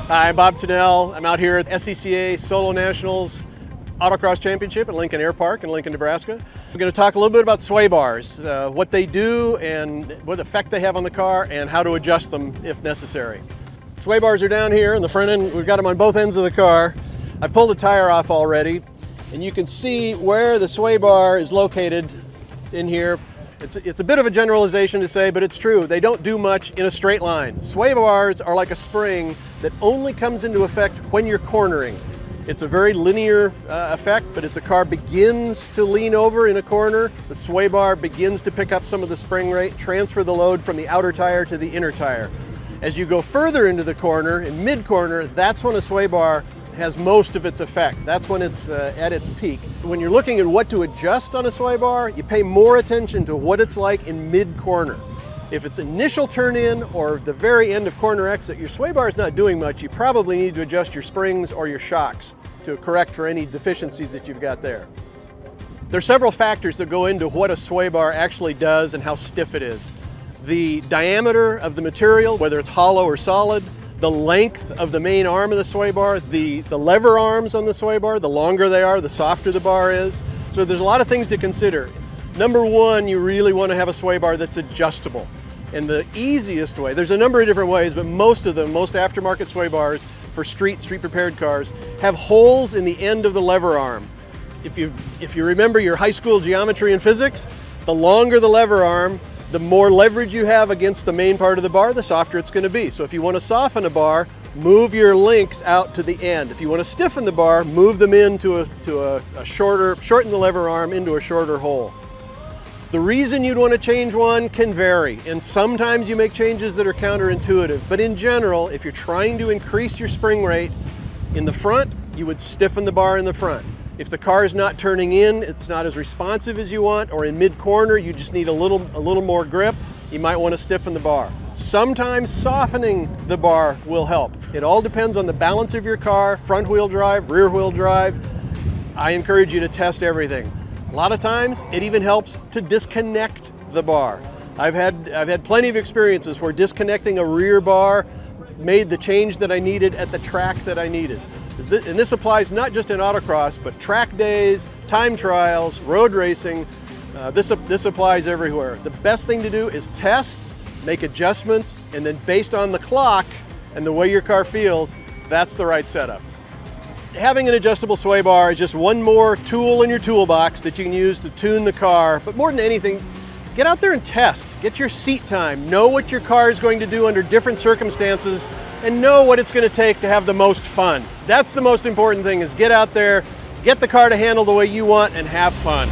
Hi, I'm Bob Tunnell. I'm out here at SCCA Solo Nationals Autocross Championship at Lincoln Air Park in Lincoln, Nebraska. I'm going to talk a little bit about Swaybars, what they do and what effect they have on the car and how to adjust them if necessary. Swaybars are down here in the front end. We've got them on both ends of the car. I pulled the tire off already and you can see where the swaybar is located in here. It's a bit of a generalization to say, but it's true. They don't do much in a straight line. Swaybars are like a spring that only comes into effect when you're cornering. It's a very linear effect, but as the car begins to lean over in a corner, the swaybar begins to pick up some of the spring rate, transfer the load from the outer tire to the inner tire. As you go further into the corner, in mid-corner, that's when a swaybar has most of its effect. That's when it's at its peak. When you're looking at what to adjust on a swaybar, you pay more attention to what it's like in mid-corner. If it's initial turn in or the very end of corner exit, your swaybar is not doing much. You probably need to adjust your springs or your shocks to correct for any deficiencies that you've got there. There's several factors that go into what a swaybar actually does and how stiff it is. The diameter of the material, whether it's hollow or solid, the length of the main arm of the swaybar, the lever arms on the swaybar, the longer they are, the softer the bar is. So there's a lot of things to consider. Number one, you really want to have a swaybar that's adjustable. And the easiest way, there's a number of different ways, but most of them, most aftermarket swaybars for street prepared cars, have holes in the end of the lever arm. If you remember your high school geometry and physics, the longer the lever arm, the more leverage you have against the main part of the bar, the softer it's going to be. So if you want to soften a bar, move your links out to the end. If you want to stiffen the bar, move them into a shorten the lever arm into a shorter hole. The reason you'd want to change one can vary, and sometimes you make changes that are counterintuitive, but in general, if you're trying to increase your spring rate in the front, you would stiffen the bar in the front. If the car is not turning in, it's not as responsive as you want, or in mid-corner, you just need a little more grip, you might want to stiffen the bar. Sometimes softening the bar will help. It all depends on the balance of your car, front-wheel drive, rear-wheel drive. I encourage you to test everything. A lot of times, it even helps to disconnect the bar. I've had plenty of experiences where disconnecting a rear bar made the change that I needed at the track that I needed. And this applies not just in autocross, but track days, time trials, road racing. This applies everywhere. The best thing to do is test, make adjustments, and then based on the clock and the way your car feels, that's the right setup. Having an adjustable sway bar is just one more tool in your toolbox that you can use to tune the car. But more than anything, get out there and test. Get your seat time. Know what your car is going to do under different circumstances and know what it's going to take to have the most fun. That's the most important thing, is get out there, get the car to handle the way you want, and have fun.